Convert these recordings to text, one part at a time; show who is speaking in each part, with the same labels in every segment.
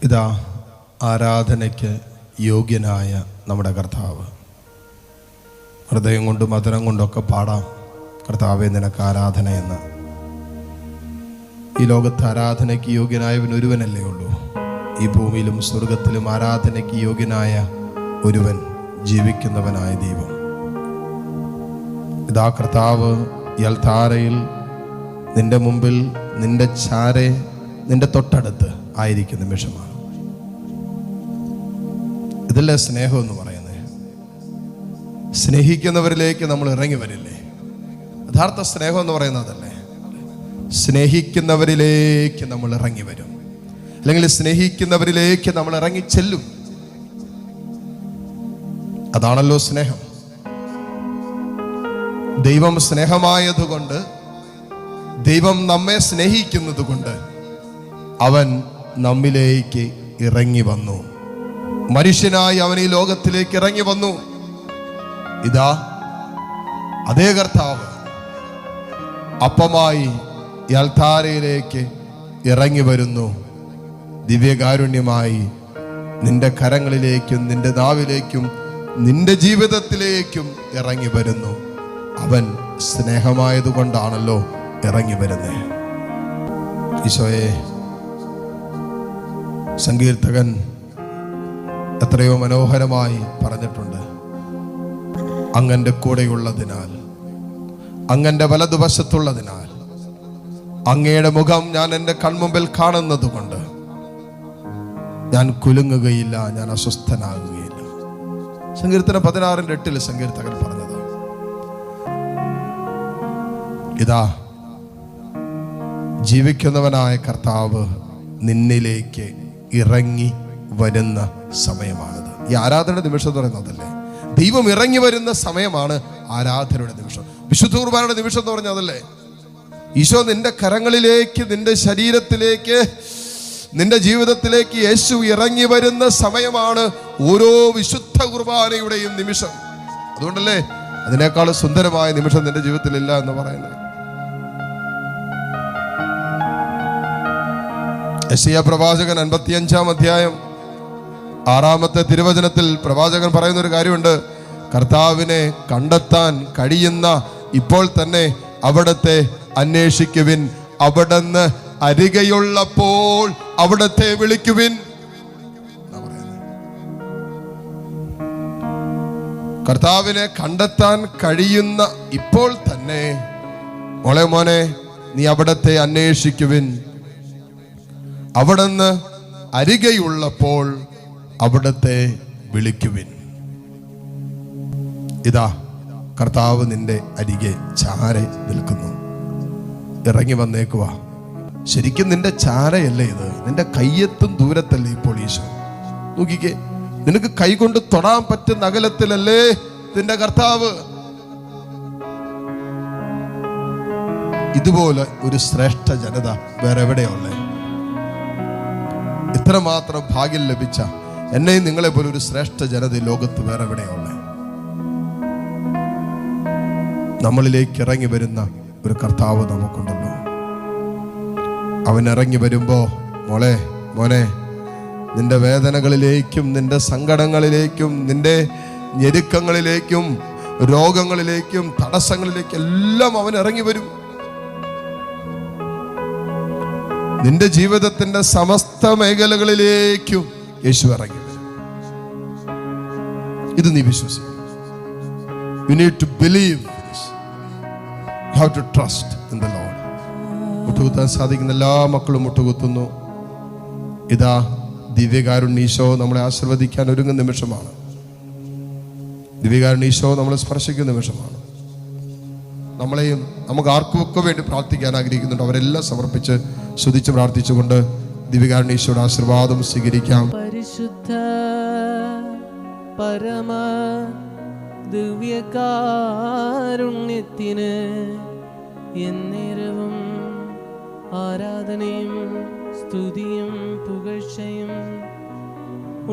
Speaker 1: ഇതാ ആരാധനയ്ക്ക് യോഗ്യനായ നമ്മുടെ കർത്താവ്. ഹൃദയം കൊണ്ടും മധുരം കൊണ്ടൊക്കെ പാടാം, കർത്താവേ നിനക്ക് ആരാധനയെന്ന്. ഈ ലോകത്ത് ആരാധനയ്ക്ക് യോഗ്യനായവൻ ഒരുവനല്ലേ ഉള്ളൂ. ഈ ഭൂമിയിലും സ്വർഗത്തിലും ആരാധനയ്ക്ക് യോഗ്യനായ ഒരുവൻ, ജീവിക്കുന്നവനായ ദൈവം. ഇതാ കർത്താവ് യൽത്താരയിൽ നിന്റെ മുമ്പിൽ, നിന്റെ ചാരെ, നിന്റെ തൊട്ടടുത്ത് ആയിരിക്കുന്ന നിമിഷമാണ്. ഇതല്ലേ സ്നേഹം എന്ന് പറയുന്നത്? സ്നേഹിക്കുന്നവരിലേക്ക് നമ്മൾ ഇറങ്ങി വരില്ലേ? യഥാർത്ഥ സ്നേഹം എന്ന് പറയുന്നതല്ലേ? സ്നേഹിക്കുന്നവരിലേക്ക് നമ്മൾ ഇറങ്ങി വരും, അല്ലെങ്കിൽ സ്നേഹിക്കുന്നവരിലേക്ക് നമ്മൾ ഇറങ്ങി ചെല്ലും. അതാണല്ലോ സ്നേഹം. ദൈവം സ്നേഹമായതുകൊണ്ട്, ദൈവം നമ്മെ സ്നേഹിക്കുന്നത് കൊണ്ട് അവൻ നമ്മിലേക്ക് ഇറങ്ങി വന്നു. മനുഷ്യനായി അവൻ ഈ ലോകത്തിലേക്ക് ഇറങ്ങി വന്നു. ഇതാ അതേ കർത്താവ് അപ്പമായി യൽത്താരയിലേക്ക് ഇറങ്ങി വരുന്നു. ദിവ്യകാരുണ്യമായി നിന്റെ കരങ്ങളിലേക്കും നിന്റെ നാവിലേക്കും നിന്റെ ജീവിതത്തിലേക്കും ഇറങ്ങി വരുന്നു. അവൻ സ്നേഹമായതുകൊണ്ടാണല്ലോ ഇറങ്ങി വരുന്നത്. ഈശോയെ, സങ്കീർത്തകൻ എത്രയോ മനോഹരമായി പറഞ്ഞിട്ടുണ്ട്. അങ്ങന്റെ കൂടെയുള്ളതിനാൽ, അങ്ങന്റെ വലതുവശത്തുള്ളതിനാൽ, അങ്ങയുടെ മുഖം ഞാൻ എൻ്റെ കൺമുമ്പിൽ കാണുന്നത് കൊണ്ട് ഞാൻ കുലുങ്ങുകയില്ല, ഞാൻ അസ്വസ്ഥനാകുകയില്ല. സങ്കീർത്തനം 16:8 സങ്കീർത്തകൻ പറഞ്ഞത്. ഇതാ ജീവിക്കുന്നവനായ കർത്താവ് നിന്നിലേക്ക് ഇറങ്ങി വരുന്ന സമയമാണിത്. ഈ ആരാധനയുടെ നിമിഷം എന്ന് പറയുന്നതല്ലേ? ദൈവം ഇറങ്ങി വരുന്ന സമയമാണ് ആരാധനയുടെ നിമിഷം. വിശുദ്ധ കുർബാനയുടെ നിമിഷം എന്ന് പറഞ്ഞതല്ലേ? ഈശോ നിന്റെ കരങ്ങളിലേക്ക്, നിന്റെ ശരീരത്തിലേക്ക്, നിന്റെ ജീവിതത്തിലേക്ക് യേശു ഇറങ്ങി വരുന്ന സമയമാണ് ഓരോ വിശുദ്ധ കുർബാനയുടെയും നിമിഷം. അതുകൊണ്ടല്ലേ അതിനേക്കാൾ സുന്ദരമായ നിമിഷം നിന്റെ ജീവിതത്തിലില്ല എന്ന് പറയുന്നത്. യെശയ്യാ പ്രവാചകൻ 55-ാം അധ്യായം 6-ാമത്തെ തിരുവചനത്തിൽ പ്രവാചകൻ പറയുന്ന ഒരു കാര്യമുണ്ട്. കർത്താവിനെ കണ്ടെത്താൻ കഴിയുന്ന ഇപ്പോൾ തന്നെ അവിടത്തെ അന്വേഷിക്കുവിൻ, അവിടുന്ന് അരികെയുള്ളപ്പോൾ അവിടത്തെ വിളിക്കുവിൻ. കർത്താവിനെ കണ്ടെത്താൻ കഴിയുന്ന ഇപ്പോൾ തന്നെ മോനെ നീ അവിടത്തെ അന്വേഷിക്കുവിൻ, അവിടുന്ന് അരികെയുള്ളപ്പോൾ അവിടത്തെ വിളിക്കുവിൻ. ഇതാ കർത്താവ് നിന്റെ അരികെ ചാരെ നിൽക്കുന്നു. ഇറങ്ങി വന്നേക്കുവാ. ശരിക്കും നിന്റെ ചാരയല്ലേ ഇത്? നിന്റെ കയ്യെത്തും ദൂരത്തല്ലേ ഇപ്പോൾ ഈശോ? നോക്കിക്കേ, നിനക്ക് കൈകൊണ്ട് തൊടാൻ പറ്റുന്ന അകലത്തിലല്ലേ നിന്റെ കർത്താവ്? ഇതുപോലെ ഒരു ശ്രേഷ്ഠ ജനത വേറെ എവിടെയുള്ളേ? ഇത്രമാത്രം ഭാഗ്യം ലഭിച്ച എന്നെയും നിങ്ങളെ പോലെ ഒരു ശ്രേഷ്ഠ ജനത ലോകത്ത് വേറെ എവിടെയുള്ളേ? നമ്മളിലേക്ക് ഇറങ്ങി വരുന്ന ഒരു കർത്താവ് നമുക്കുണ്ടല്ലോ. അവൻ ഇറങ്ങി വരുമ്പോ മോനെ നിന്റെ വേദനകളിലേക്കും നിന്റെ സങ്കടങ്ങളിലേക്കും നിന്റെ ഞെരുക്കങ്ങളിലേക്കും രോഗങ്ങളിലേക്കും തടസ്സങ്ങളിലേക്കും എല്ലാം അവൻ ഇറങ്ങി വരും. നിന്റെ ജീവിതത്തിന്റെ സമസ്ത മേഖലകളിലേക്കും യേശു ഇറങ്ങി വരും. ഇത് നീ വിശ്വസിക്കും. You need to believe this. You have to trust in the Lord. മുട്ടുകുത്താൻ സാധിക്കുന്ന എല്ലാ മക്കളും മുട്ടുകുത്തുന്നു. ഇതാ ദിവ്യകാരുണ്യ ഈശോ നമ്മളെ ആശീർവദിക്കാൻ ഒരുങ്ങുന്ന നിമിഷമാണ്. ദിവ്യകാരുണ്യ ഈശോ നമ്മളെ സ്പർശിക്കുന്ന നിമിഷമാണ്. നമ്മളെയും നമുക്ക് ആർക്കുമൊക്കെ വേണ്ടി പ്രാർത്ഥിക്കാൻ ആഗ്രഹിക്കുന്നുണ്ട്. അവരെല്ലാം സമർപ്പിച്ച് സ്തുതിച്ച് പ്രാർത്ഥിച്ചുകൊണ്ട് ദിവ്യകാരുണ്യ ഈശോയുടെ ആശീർവാദം സ്വീകരിക്കാം.
Speaker 2: പരിശുദ്ധ പരമ ദിവ്യകാരുണ്യത്തിന് എന്നേരവും ആരാധനയും സ്തുതിയും പുകഴ്ചയും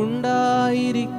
Speaker 2: ഉണ്ടായിരിക്കട്ടെ.